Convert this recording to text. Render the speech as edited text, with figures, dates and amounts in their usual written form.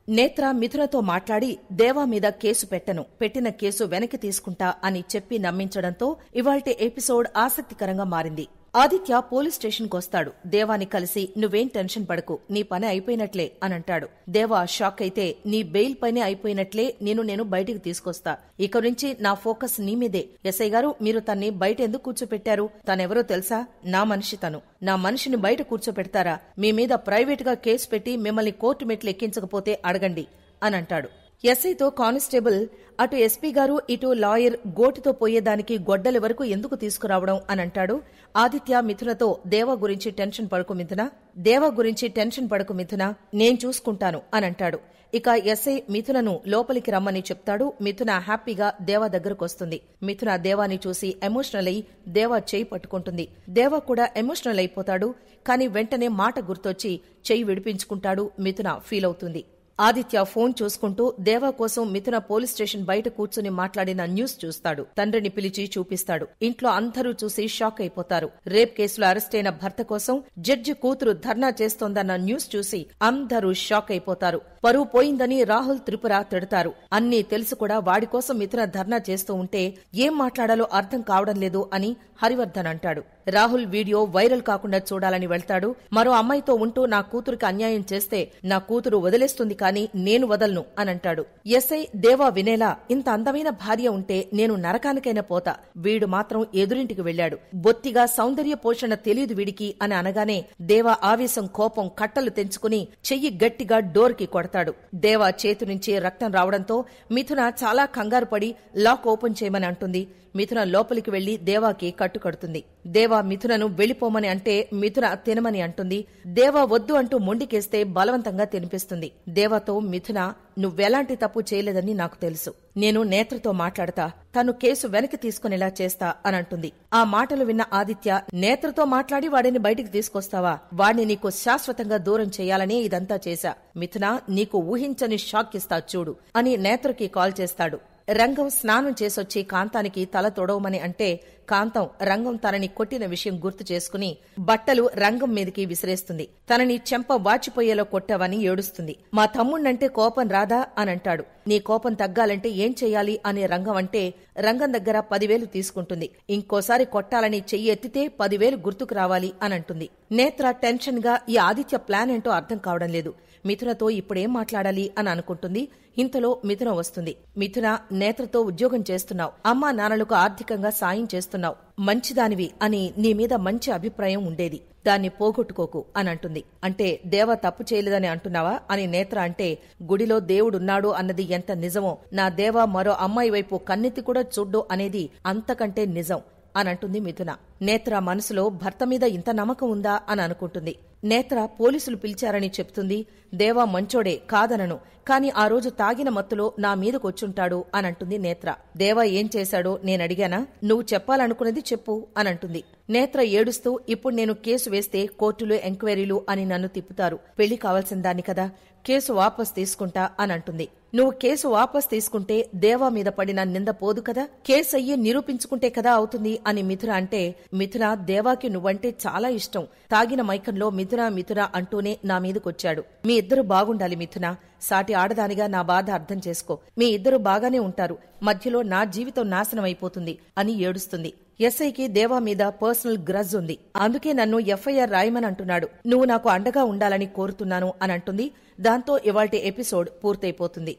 నేత్ర మిథునతో మాట్లాడి దేవా మీద కేసు పెట్టిన కేసు వెనక్కి తీసుకుంటా అని చెప్పి నమ్మించడంతో ఇవాల్టి ఎపిసోడ్ ఆసక్తికరంగా మారింది. ఆదిత్య పోలీస్ స్టేషన్కొస్తాడు. దేవాని కలిసి నువ్వేం టెన్షన్ పడకు, నీ పని అయిపోయినట్లే అనంటాడు. దేవా షాక్ అయితే నీ బెయిల్ పని అయిపోయినట్లే, నేను బయటికి తీసుకొస్తా, ఇక నుంచి నా ఫోకస్ నీ మీదే. ఎస్ఐ గారు, మీరు తన్ని బయట ఎందుకు కూర్చోపెట్టారు? తనెవరో తెలుసా? నా మనిషి తను. నా మనిషిని బయట కూర్చోపెడతారా? మీ మీద ప్రైవేట్ గా కేసు పెట్టి మిమ్మల్ని కోర్టు మెట్లు ఎక్కించకపోతే అడగండి అనంటాడు. ఎస్ఐతో కానిస్టేబుల్ అటు ఎస్పీ గారు ఇటు లాయర్ గోటితో పోయేదానికి గొడ్డలి వరకు ఎందుకు తీసుకురావడం అనంటాడు. ఆదిత్య మిథునతో దేవా గురించి టెన్షన్ పడకు మిథున, నేను చూసుకుంటాను అనంటాడు. ఇక ఎస్ఐ మిథునను లోపలికి రమ్మని చెప్తాడు. మిథున హ్యాపీగా దేవా దగ్గరకొస్తుంది. మిథున దేవాని చూసి ఎమోషనల్ అయి దేవా చెయ్యి పట్టుకుంటుంది. దేవా కూడా ఎమోషనల్ అయిపోతాడు. కాని వెంటనే మాట గుర్తొచ్చి చెయ్యి విడిపించుకుంటాడు. మిథున ఫీల్ అవుతుంది. ఆదిత్య ఫోన్ చూసుకుంటూ దేవా కోసం మిథున పోలీస్ స్టేషన్ బయట కూర్చుని మాట్లాడిన న్యూస్ చూస్తాడు. తండ్రిని పిలిచి చూపిస్తాడు. ఇంట్లో అందరూ చూసి షాక్ అయిపోతారు. రేప్ కేసులో అరెస్టైన భర్త కోసం జడ్జి కూతురు ధర్నా చేస్తోందన్న న్యూస్ చూసి అందరూ షాక్ అయిపోతారు. పరువు పోయిందని రాహుల్ త్రిపుర తిడతారు. అన్నీ తెలుసు కూడా వాడి కోసం మిథున ధర్నా చేస్తూ ఉంటే ఏం మాట్లాడాలో అర్థం కావడం లేదు అని హరివర్ధన్ అంటాడు. రాహుల్ వీడియో వైరల్ కాకుండా చూడాలని వెళ్తాడు. మరో అమ్మాయితో ఉంటూ నా కూతురికి అన్యాయం చేస్తే నా కూతురు వదిలేస్తుంది కానీ నేను వదలను అనంటాడు. ఎస్ఐ దేవా వినేలా, ఇంత అందమైన భార్య ఉంటే నేను నరకానికైనా పోతా, వీడు మాత్రం ఎదురింటికి వెళ్లాడు, బొత్తిగా సౌందర్య పోషణ తెలియదు వీడికి అని అనగానే దేవా ఆవేశం కోపం కట్టలు తెంచుకుని చెయ్యి గట్టిగా డోర్ కి కొడతాడు. దేవా చేతి నుంచి రక్తం రావడంతో మిథున చాలా కంగారు పడి లాక్ ఓపెన్ చేయమని అంటుంది. మిథున లోపలికి వెళ్లి దేవాకి కట్టుకడుతుంది. దేవా మిథునను వెళ్లిపోమని అంటే మిథున తినమని అంటుంది. దేవా వద్దు అంటూ మొండికేస్తే బలవంతంగా తినిపిస్తుంది. దేవాతో మిథున, నువ్వెలాంటి తప్పు చేయలేదని నాకు తెలుసు, నేను నేత్రతో మాట్లాడతా, తను కేసు వెనక్కి తీసుకునేలా చేస్తా అనంటుంది. ఆ మాటలు విన్న ఆదిత్య, నేత్రతో మాట్లాడి వాడిని బయటికి తీసుకొస్తావా? వాడిని నీకు శాశ్వతంగా దూరం చేయాలనే ఇదంతా చేశా. మిథున, నీకు ఊహించని షాక్ ఇస్తా చూడు అని నేత్రకి కాల్ చేస్తాడు. రంగం స్నానం చేసొచ్చి కాంతానికి తల తొడవమని అంటే కాంతం రంగం తనని కొట్టిన విషయం గుర్తు చేసుకుని బట్టలు రంగం మీదకి విసిరేస్తుంది. తనని చెంప వాచిపోయేలా కొట్టావని ఏడుస్తుంది. మా తమ్ముణ్ణంటే కోపం రాదా అనంటాడు. నీ కోపం తగ్గాలంటే ఏం చెయ్యాలి అనే రంగం అంటే రంగం దగ్గర 10,000 తీసుకుంటుంది. ఇంకోసారి కొట్టాలని చెయ్యి ఎత్తితే 10,000 గుర్తుకు రావాలి అనంటుంది. నేత్ర టెన్షన్ గా ఈ ఆదిత్య ప్లాన్ ఏంటో అర్థం కావడం లేదు. మిథునతో ఇప్పుడేం మాట్లాడాలి అని అనుకుంటుంది. ఇంతలో మిథున వస్తుంది. మిథున, నేత్రతో ఉద్యోగం చేస్తున్నావు, అమ్మా నాన్నలకు ఆర్థికంగా సాయం చేస్తున్నావు, మంచిదానివి అని నీ మీద మంచి అభిప్రాయం ఉండేది, దాన్ని పోగొట్టుకోకు అని అంటుంది. అంటే దేవ తప్పు చేయలేదని అంటున్నావా అని నేత్ర అంటే, గుడిలో దేవుడున్నాడు అన్నది ఎంత నిజమో నా దేవ మరో అమ్మాయి వైపు కన్నెత్తి కూడా చూడ్డు అనేది అంతకంటే నిజం అనంటుంది మిథున. నేత్ర మనసులో భర్త మీద ఇంత నమ్మకం ఉందా అని అనుకుంటుంది. నేత్ర పోలీసులు పిలిచారని చెప్తుంది. దేవా మంచోడే కాదనను, కాని ఆ రోజు తాగిన మత్తులో నా మీదకొచ్చుంటాడు అనంటుంది నేత్ర. దేవా ఏం చేశాడో నేనడిగానా? నువ్వు చెప్పాలనుకున్నది చెప్పు అనంటుంది. నేత్ర ఏడుస్తూ, ఇప్పుడు నేను కేసు వేస్తే కోర్టులు ఎంక్వైరీలు అని నన్ను తిప్పుతారు, పెళ్లి కావాల్సిన దాన్ని కదా, కేసు వాపస్ తీసుకుంటా అనంటుంది. నువ్వు కేసు వాపస్ తీసుకుంటే దేవా మీద పడిన నింద పోదు కదా, కేసు అయ్యి నిరూపించుకుంటే కదా అవుతుంది అని మిథున అంటే, మిథున, దేవాకి నువ్వంటే చాలా ఇష్టం, తాగిన మైకంలో మిథున అంటూనే నా మీదకొచ్చాడు. మీ ఇద్దరు బాగుండాలి మిథున, సాటి ఆడదానిగా నా బాధ అర్థం చేసుకో, మీ ఇద్దరు బాగానే ఉంటారు, మధ్యలో నా జీవితం నాశనం అయిపోతుంది అని ఏడుస్తుంది. ఎస్ఐకి దేవా మీద పర్సనల్ గ్రజ్ ఉంది, అందుకే నన్ను ఎఫ్ఐఆర్ రాయమని అంటున్నాడు, నువ్వు నాకు అండగా ఉండాలని కోరుతున్నాను అని అంటుంది. దాంతో ఇవాల్టి ఎపిసోడ్ పూర్తయిపోతుంది.